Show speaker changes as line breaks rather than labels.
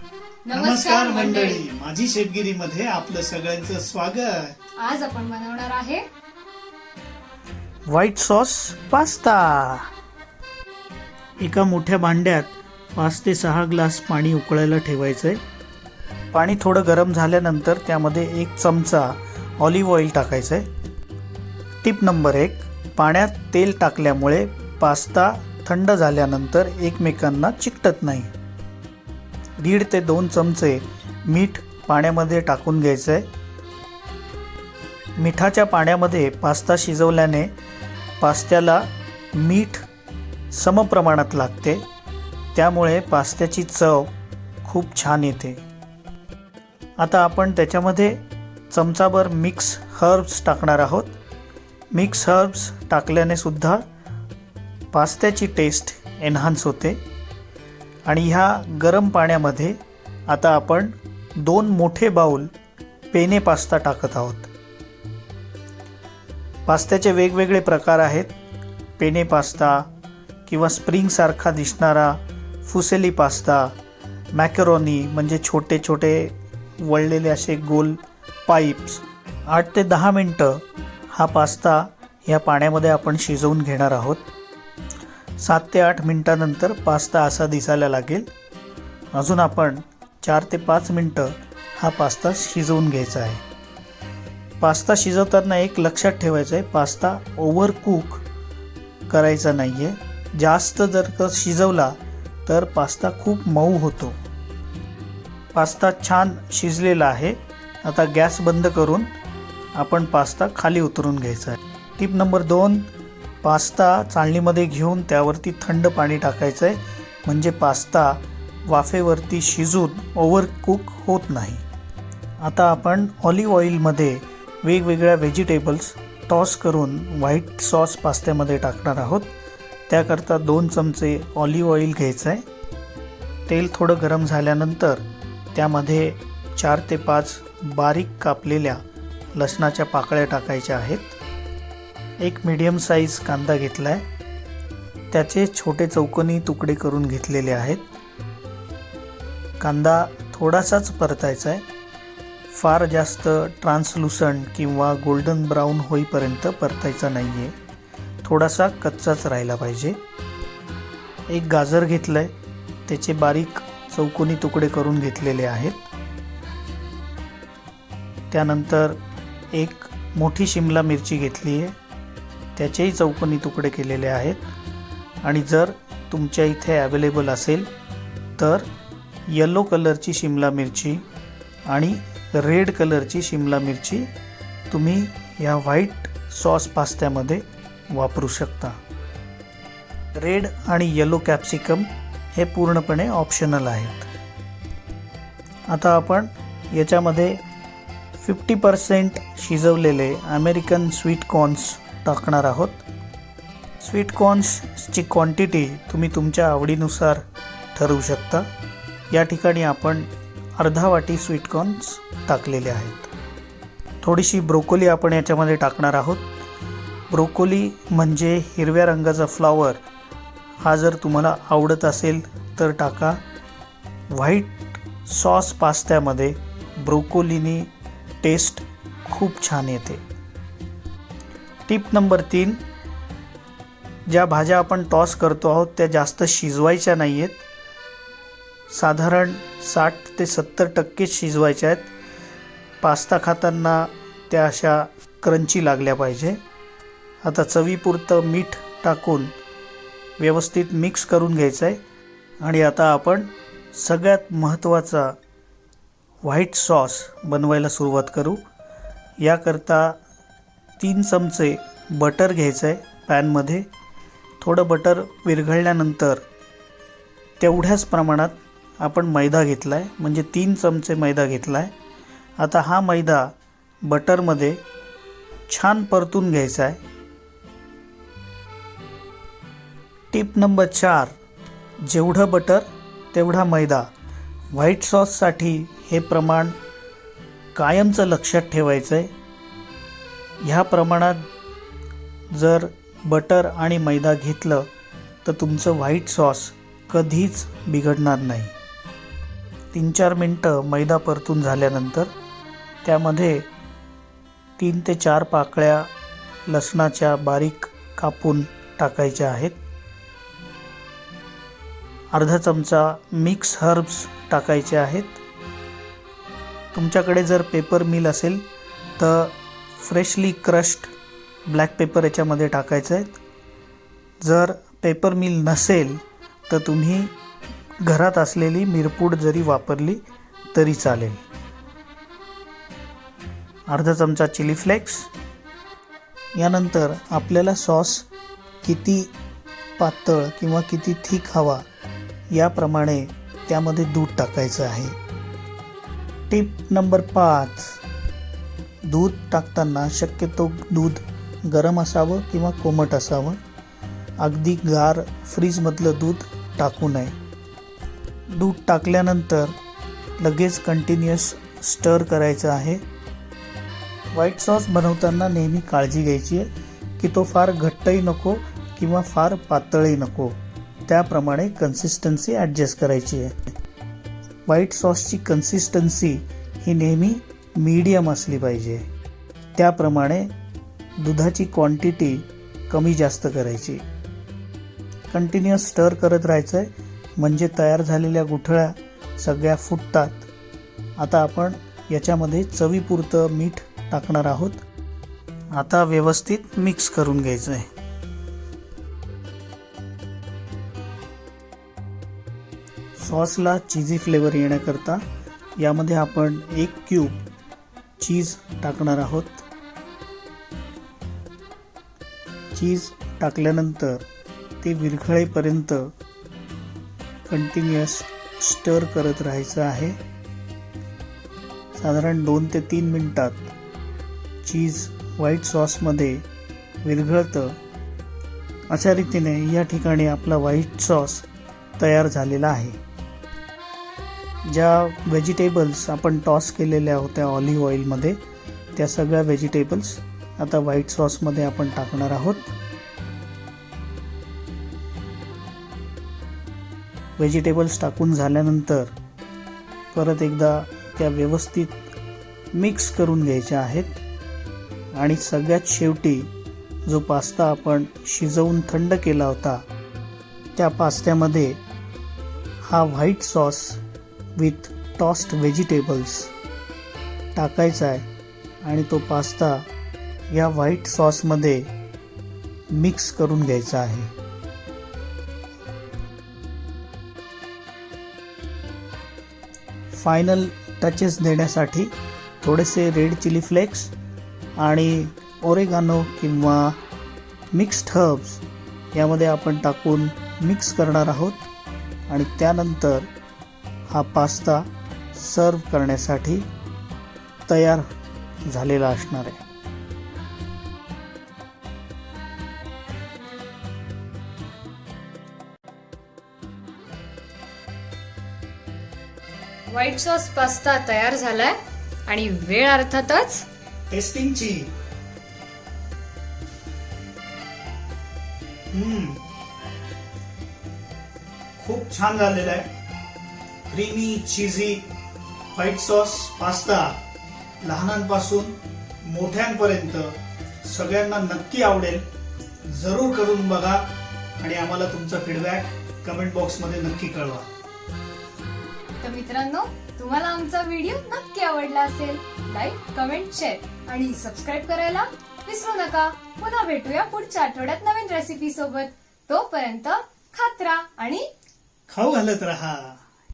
नमस्कार मंडळी, माझी शेफगिरीमध्ये आपलं सगळ्यांचं स्वागत।
आज आपण बनवणार आहे
व्हाईट सॉस पास्ता। एका मोठ्या भांड्यात 5 ते 6 ग्लास पाणी उकळायला ठेवायचंय। पाणी थोडं गरम झाल्यानंतर त्यामध्ये 1 चमचा ऑलिव्ह ऑइल टाकायचंय। टिप नंबर 1, पाण्यात तेल टाकल्यामुळे पास्ता थंड झाल्यानंतर एकमेकांना चिकटत नाही। 1.5 ते 2 चमचे मीठ पाण्यामध्ये टाकून घ्यायचंय। मिठाच्या पाण्यामध्ये पास्ता शिजवल्याने पास्त्याला मीठ समप्रमाणात लागते, त्यामुळे पास्त्याची चव खूप छान येते। आता आपण त्याच्यामध्ये चमचाभर मिक्स हर्ब्स टाकणार आहोत। मिक्स हर्ब्स टाकल्याने सुद्धा पास्त्याची टेस्ट एनहान्स होते। आणि ह्या गरम पाण्यामध्ये आता आपण 2 मोठे बाउल पेने पास्ता टाकत आहोत। पास्त्याचे वेगवेगळे प्रकार आहेत। पेने पास्ता किंवा स्प्रिंग सारखा दिसणारा फुसेली पास्ता, मॅकरोनी म्हणजे छोटे छोटे वळलेले असे गोल पाईप्स। 8 ते 10 मिनटं हा पास्ता या पाण्यामध्ये आपण शिजवून घेणार आहोत। 7 ते 8 मिनटानंतर पास्ता असा दिसायला लागेल। अजून आपण 4 ते 5 मिनटं हा पास्ता शिजवून घ्यायचा आहे। पास्ता शिजवताना एक लक्षात ठेवायचं आहे, पास्ता ओव्हर कुक करायचा नाही आहे। जास्त जर का शिजवला तर पास्ता खूप मऊ होतो। पास्ता छान शिजलेला आहे। आता गॅस बंद करून आपण पास्ता खाली उतरून घ्यायचा आहे। टिप नंबर 2, पास्ता चाळणीमध्ये घेऊन त्यावरती थंड पाणी टाकायचं आहे, म्हणजे पास्ता वाफेवरती शिजून ओव्हर कुक होत नाही। आता आपण ऑलिव्ह ऑइलमध्ये वेगवेगळ्या व्हेजिटेबल्स टॉस करून व्हाईट सॉस पास्त्यामध्ये टाकणार आहोत। त्याकरता 2 चमचे ऑलिव्ह ऑइल घ्यायचं आहे। तेल थोडं गरम झाल्यानंतर त्यामध्ये 4 ते 5 बारीक कापलेल्या लसणाच्या पाकळ्या टाकायच्या आहेत। एक मीडियम साईज कांदा घेतला आहे, त्याचे छोटे चौकोनी तुकडे करून घेतलेले आहेत। कांदा थोडासाच परतायचा आहे, फार जास्त ट्रान्सलुसंट किंवा गोल्डन ब्राऊन होईपर्यंत परतायचा नाही आहे, थोडासा कच्चाच राहिला पाहिजे। एक गाजर घेतलं आहे, त्याचे बारीक चौकोनी तुकडे करून घेतलेले आहेत। त्यानंतर एक मोठी शिमला मिरची घेतली आहे, त्याचेही चौकोनी तुकडे केलेले आहेत। आणि जर तुमच्या इथे अवेलेबल असेल तर येलो कलरची शिमला मिरची आणि रेड कलरची शिमला मिरची तुम्ही ह्या व्हाईट सॉस पास्त्यामध्ये वापरू शकता। रेड आणि येलो कॅप्सिकम हे पूर्णपणे ऑप्शनल आहेत। आता आपण याच्यामध्ये 50% शिजवलेले अमेरिकन स्वीट कॉर्न्स टाकणार आहोत। स्वीट कॉर्न्सची क्वांटिटी तुम्ही तुमच्या आवडीनुसार ठरवू शकता। या ठिकाणी आपण अर्धा वाटी स्वीट कॉर्न्स टाकलेले आहेत। थोडीशी ब्रोकोली आपण याच्यामध्ये टाकणार आहोत। ब्रोकोली म्हणजे हिरव्या रंगाचा फ्लॉवर, हा जर तुम्हाला आवडत असेल तर टाका। व्हाईट सॉस पास्त्यामध्ये ब्रोकोलीनी टेस्ट खूप छान येते। टिप नंबर 3, ज्या भाज्या आपण टॉस करतो आहोत त्या जास्त शिजवायच्या नाही आहेत, साधारण 60 ते 70% शिजवायच्या आहेत। पास्ता खाताना त्या अशा क्रंची लागल्या पाहिजे। आता चवीपुरतं मीठ टाकून व्यवस्थित मिक्स करून घ्यायचं आहे। आणि आता आपण सगळ्यात महत्त्वाचा व्हाईट सॉस बनवायला सुरुवात करू। याकरता 3 चमचे बटर घ्यायचं आहे पॅनमध्ये। थोडं बटर विरघळल्यानंतर तेवढ्याच प्रमाणात आपण मैदा घेतला आहे, म्हणजे 3 चमचे मैदा घेतला आहे। आता हा मैदा बटरमध्ये छान परतून घ्यायचा आहे। टिप नंबर 4, जेवढं बटर तेवढा मैदा। व्हाईट सॉससाठी हे प्रमाण कायमचं लक्षात ठेवायचं आहे। ह्या प्रमाणात जर बटर आणि मैदा घेतलं तर तुमचं व्हाईट सॉस कधीच बिघडणार नाही। 3-4 मिनटं मैदा परतून झाल्यानंतर त्यामध्ये 3 ते 4 पाकळ्या लसणाच्या बारीक कापून टाकायच्या आहेत. अर्धा चमचा मिक्स हर्ब्स टाकायचे आहेत. तुमच्याकडे जर पेपर मिल असेल तर फ्रेशली क्रश्ड ब्लॅक पेपर याच्यामध्ये टाकायचं आहे. जर पेपर मिल नसेल तर तुम्ही घरात असलेली मिरपूड जरी वापरली तरी चालेल. अर्धा चमचा चिली फ्लेक्स. यानंतर आपल्याला सॉस किती पातळ किंवा किती थिक हवा याप्रमाणे त्यामध्ये दूध टाकायचं आहे. टिप नंबर 5, दूध टाकताना शक्यतो दूध गरम असावं किंवा कोमट असावं. अगदी गार फ्रीजमधलं दूध टाकू नये. दूध टाकल्यानंतर लगेच कंटिन्युअस स्टर करायचं आहे. व्हाईट सॉस बनवताना नेहमी काळजी घ्यायची आहे की तो फार घट्टही नको किंवा फार पातळही नको. त्याप्रमाणे कन्सिस्टन्सी ॲडजस्ट करायची आहे. व्हाईट सॉसची कन्सिस्टन्सी ही नेहमी मीडियम असली पाहिजे. त्याप्रमाणे दुधाची क्वांटिटी कमी जास्त करायची. कंटिन्युअस स्टर करत राहायचं आहे म्हणजे तयार झालेल्या गुठळ्या सगळ्या फुटतात. आता आपण याच्यामध्ये चवीपुरतं मीठ टाकणार आहोत. आता व्यवस्थित मिक्स करून घ्यायचं आहे. सॉसला चीजी फ्लेवर येण्याकरता यामध्ये आपण 1 क्यूब चीज टाकणार आहोत. चीज टाकल्यानंतर ते विरघळेपर्यंत कंटिन्युअस स्टर करत राहायचं आहे. साधारण 2 ते 3 मिनिटात चीज व्हाईट सॉसमध्ये विरघळतं. अशा रीतीने या ठिकाणी आपला व्हाईट सॉस तयार झालेला आहे. ज्या व्हेजिटेबल्स आपण टॉस केलेल्या होत्या ऑलिव्ह ऑइलमध्ये त्या सगळ्या व्हेजिटेबल्स आता व्हाईट सॉसमध्ये आपण टाकणार आहोत. व्हेजिटेबल्स टाकून झाल्यानंतर परत एकदा त्या व्यवस्थित मिक्स करून घ्यायच्या आहेत. आणि सगळ्यात शेवटी जो पास्ता आपण शिजवून थंड केला होता त्या पास्त्यामध्ये हा white sauce with tossed vegetables टाकायचा आहे आणि तो पास्ता या व्हाईट सॉसमध्ये मिक्स करून घ्यायचा आहे. फायनल टचेस देण्यासाठी थोडेसे रेड चिली फ्लेक्स आणि ओरेगानो किंवा मिक्स्ड हर्ब्स यामध्ये आपण टाकून मिक्स करणार आहोत. आणि त्यानंतर हा पास्ता सर्व करण्यासाठी तयार झालेला असणार आहे.
व्हाईट सॉस पास्ता तयार झालाय आणि वेळ अर्थातच
टेस्टिंगची. खूप छान झालेला आहे. क्रीमी चीजी व्हाईट सॉस पास्ता लहानांपासून मोठ्यांपर्यंत सगळ्यांना नक्की आवडेल. जरूर करून बघा आणि आम्हाला तुमचा फीडबॅक कमेंट बॉक्समध्ये नक्की कळवा.
तर मित्रांनो, तुम्हाला आमचा व्हिडिओ नक्की आवडला असेल. लाईक, कमेंट, शेअर आणि सबस्क्राईब करायला विसरू नका. पुन्हा भेटूया पुढच्या आठवड्यात नवीन रेसिपी सोबत. तोपर्यंत खात राहा आणि
खाऊ घालत रहा.